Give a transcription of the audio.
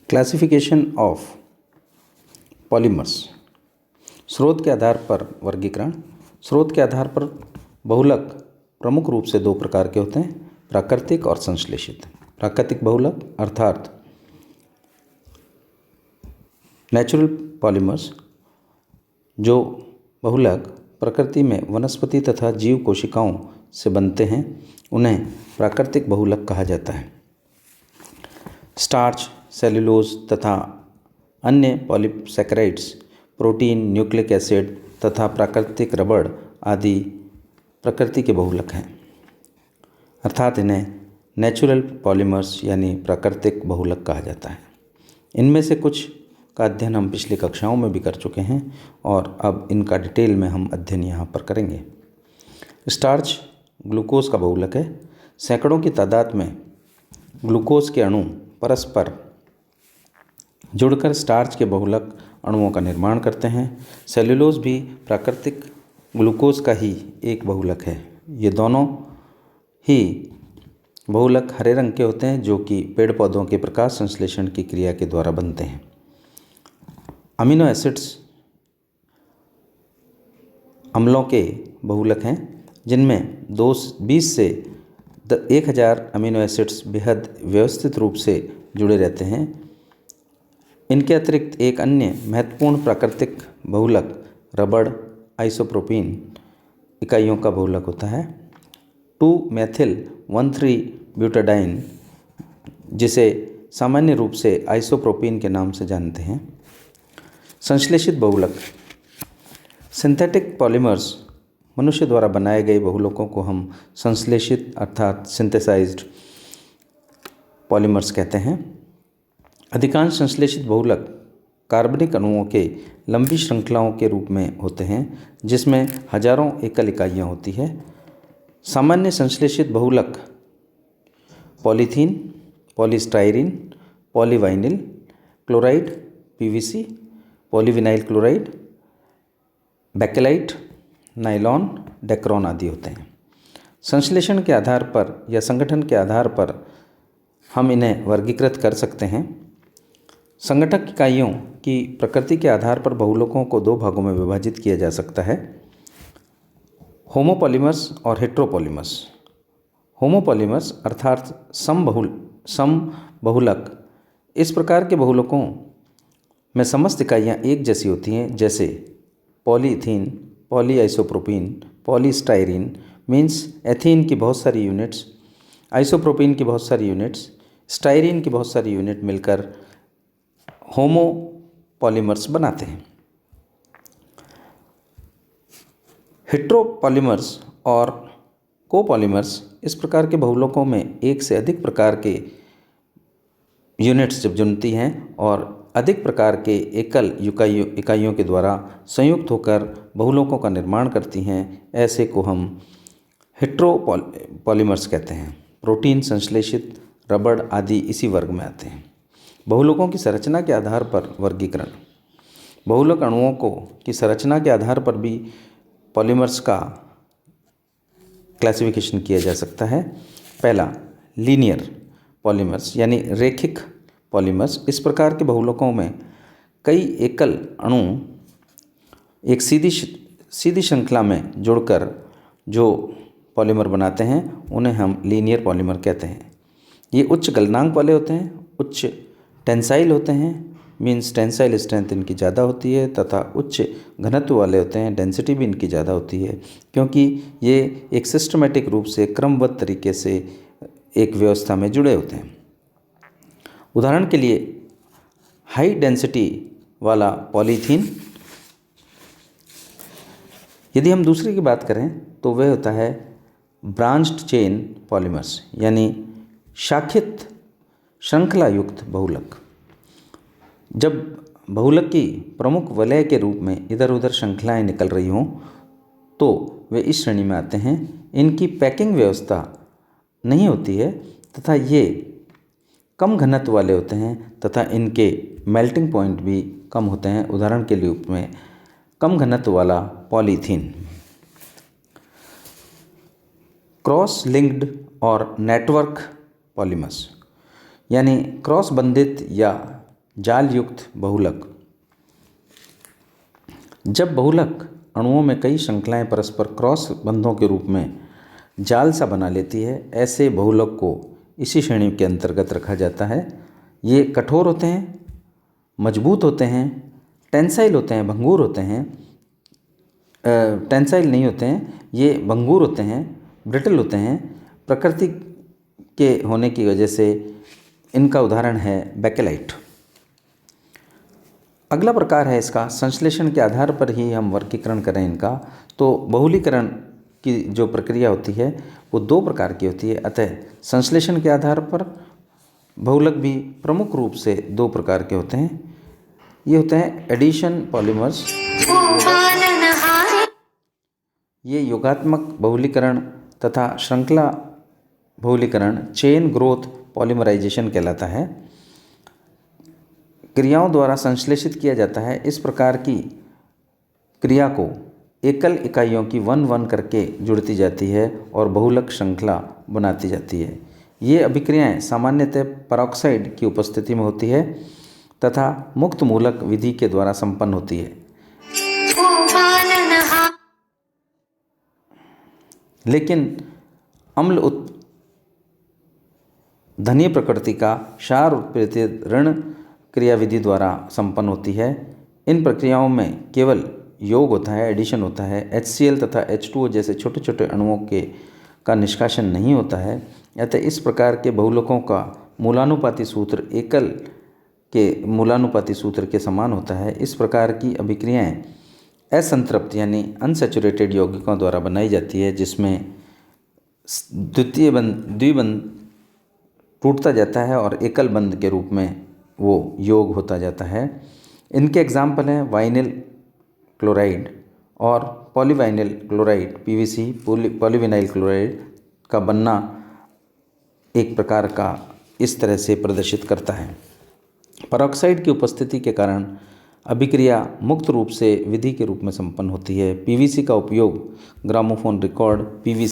Classification of polymers. स्रोत के आधार पर वर्गीकरण। स्रोत के आधार पर बहुलक प्रमुख रूप से दो प्रकार के होते हैं, प्राकृतिक और संश्लेषित। प्राकृतिक बहुलक अर्थात नेचुरल पॉलीमर्स, जो बहुलक प्रकृति में वनस्पति तथा जीव कोशिकाओं से बनते हैं, उन्हें प्राकृतिक बहुलक कहा जाता है। स्टार्च, सेल्यूलोज तथा अन्य पॉलीसैकेराइड्स, प्रोटीन, न्यूक्लिक एसिड तथा प्राकृतिक रबड़ आदि प्रकृति के बहुलक हैं, अर्थात इन्हें नेचुरल पॉलीमर्स यानी प्राकृतिक बहुलक कहा जाता है। इनमें से कुछ का अध्ययन हम पिछली कक्षाओं में भी कर चुके हैं और अब इनका डिटेल में हम अध्ययन यहाँ पर करेंगे। स्टार्च ग्लूकोज का बहुलक है। सैकड़ों की तादाद में ग्लूकोज के अणु परस्पर जुड़कर स्टार्च के बहुलक अणुओं का निर्माण करते हैं। सेल्यूलोज भी प्राकृतिक ग्लूकोज का ही एक बहुलक है। ये दोनों ही बहुलक हरे रंग के होते हैं, जो कि पेड़ पौधों के प्रकाश संश्लेषण की क्रिया के द्वारा बनते हैं। अमीनो एसिड्स अम्लों के बहुलक हैं, जिनमें 20 से 1000 अमीनो एसिड्स बेहद व्यवस्थित रूप से जुड़े रहते हैं। इनके अतिरिक्त एक अन्य महत्वपूर्ण प्राकृतिक बहुलक रबड़ आइसोप्रोपीन इकाइयों का बहुलक होता है। 2-methyl-1,3-ब्यूटाडाइन, जिसे सामान्य रूप से आइसोप्रोपीन के नाम से जानते हैं। संश्लेषित बहुलक। सिंथेटिक पॉलीमर्स मनुष्य द्वारा बनाए गए बहुलकों को हम संश्लेषित अर्थात सिंथेसाइज्ड पॉलीमर्स कहते हैं। अधिकांश संश्लेषित बहुलक कार्बनिक अणुओं के लंबी श्रृंखलाओं के रूप में होते हैं, जिसमें हजारों एकल इकाइयाँ होती है। सामान्य संश्लेषित बहुलक polythene, polystyrene, polyvinyl chloride PVC, polyvinyl chloride, bakelite, nylon, dacron आदि होते हैं। संश्लेषण के आधार पर या संगठन के आधार पर हम इन्हें वर्गीकृत कर सकते हैं। संगठक इकाइयों की प्रकृति के आधार पर बहुलकों को दो भागों में विभाजित किया जा सकता है, होमोपॉलीमर्स और हेट्रोपॉलीमर्स। होमोपॉलीमर्स अर्थात समबहुलक इस प्रकार के बहुलकों में समस्त इकाइयाँ एक जैसी होती हैं, जैसे पॉलीथीन, पॉलीआइसोप्रोपीन, पॉलीस्टाइरीन मीन्स एथीन की बहुत सारी यूनिट्स, आइसोप्रोपीन की बहुत सारी यूनिट्स, स्टाइरीन की बहुत सारी यूनिट मिलकर होमोपॉलीमर्स बनाते हैं। हेट्रोपॉलीमर्स और कोपॉलीमर्स इस प्रकार के बहुलकों में एक से अधिक प्रकार के यूनिट्स जब जुड़ती हैं और अधिक प्रकार के एकल इकाइयों के द्वारा संयुक्त होकर बहुलकों का निर्माण करती हैं, ऐसे को हम हेट्रोपॉलीमर्स कहते हैं। प्रोटीन, संश्लेषित रबड़ आदि इसी वर्ग में आते हैं। बहुलकों की संरचना के आधार पर वर्गीकरण। बहुलक अणुओं की संरचना के आधार पर भी पॉलीमर्स का क्लासिफिकेशन किया जा सकता है। पहला, लीनियर पॉलीमर्स यानी रेखिक पॉलीमर्स। इस प्रकार के बहुलकों में कई एकल अणु एक सीधी श्रृंखला में जुड़कर जो पॉलीमर बनाते हैं, उन्हें हम लीनियर पॉलीमर कहते हैं। ये उच्च गलनांक वाले होते हैं, उच्च टेंसाइल होते हैं, मीन्स टेंसाइल स्ट्रेंथ इनकी ज़्यादा होती है, तथा उच्च घनत्व वाले होते हैं, डेंसिटी भी इनकी ज़्यादा होती है, क्योंकि ये एक सिस्टमेटिक रूप से क्रमबद्ध तरीके से एक व्यवस्था में जुड़े होते हैं। उदाहरण के लिए हाई डेंसिटी वाला पॉलीथीन। यदि हम दूसरे की बात करें तो वह होता है ब्रांच्ड चेन पॉलीमर्स यानी शाखित श्रृंखला युक्त बहुलक। जब बहुलक की प्रमुख वलय के रूप में इधर उधर श्रृंखलाएं निकल रही हों तो वे इस श्रेणी में आते हैं। इनकी पैकिंग व्यवस्था नहीं होती है तथा ये कम घनत्व वाले होते हैं तथा इनके मेल्टिंग पॉइंट भी कम होते हैं। उदाहरण के रूप में कम घनत्व वाला पॉलीथीन। क्रॉस लिंक्ड और नेटवर्क पॉलीमर्स यानी क्रॉस बंधित या जाल युक्त बहुलक। जब बहुलक अणुओं में कई श्रृंखलाएं परस्पर क्रॉस बंधों के रूप में जाल सा बना लेती है, ऐसे बहुलक को इसी श्रेणी के अंतर्गत रखा जाता है। ये कठोर होते हैं, मजबूत होते हैं, टेंसाइल होते हैं, भंगुर होते हैं, टेंसाइल नहीं होते हैं, ये भंगुर होते हैं, ब्रिटल होते हैं। प्रकृति के होने की वजह से इनका उदाहरण है बेकेलाइट। अगला प्रकार है इसका संश्लेषण के आधार पर ही हम वर्गीकरण करें इनका, तो बहुलीकरण की जो प्रक्रिया होती है वो दो प्रकार की होती है। अतः संश्लेषण के आधार पर बहुलक भी प्रमुख रूप से दो प्रकार के होते हैं। ये होते हैं एडिशन पॉलीमर्स, ये योगात्मक बहुलीकरण, तथा श्रृंखला बहुलीकरण चेन ग्रोथ पॉलीमराइजेशन कहलाता है। क्रियाओं द्वारा संश्लेषित किया जाता है। इस प्रकार की क्रिया को एकल इकाइयों की 1-1 करके जुड़ती जाती है और बहुलक श्रृंखला बनाती जाती है। ये अभिक्रियाएं सामान्यतः पेरोक्साइड की उपस्थिति में होती है तथा मुक्त मूलक विधि के द्वारा संपन्न होती है। लेकिन अम्ल धनीय प्रकृति का क्षार उत्प्रेरित ऋण क्रिया विधि द्वारा संपन्न होती है। इन प्रक्रियाओं में केवल योग होता है, एडिशन होता है। HCl तथा H2O जैसे छोटे छोटे अणुओं का निष्कासन नहीं होता है। अतः इस प्रकार के बहुलकों का मूलानुपाती सूत्र एकल के मूलानुपाती सूत्र के समान होता है। इस प्रकार की अभिक्रियाएं असंतृप्त यानी अनसैचुरेटेड यौगिकों द्वारा बनाई जाती है, जिसमें द्विबंध टूटता जाता है और एकल बंध के रूप में वो योग होता जाता है। इनके एग्जाम्पल हैं वाइनिल क्लोराइड और पॉलीवाइनिल क्लोराइड। PVC पॉलीविनाइल क्लोराइड का बनना एक प्रकार का इस तरह से प्रदर्शित करता है। पेरोक्साइड की उपस्थिति के कारण अभिक्रिया मुक्त रूप से विधि के रूप में संपन्न होती है। PVC का उपयोग ग्रामोफोन रिकॉर्ड, PVC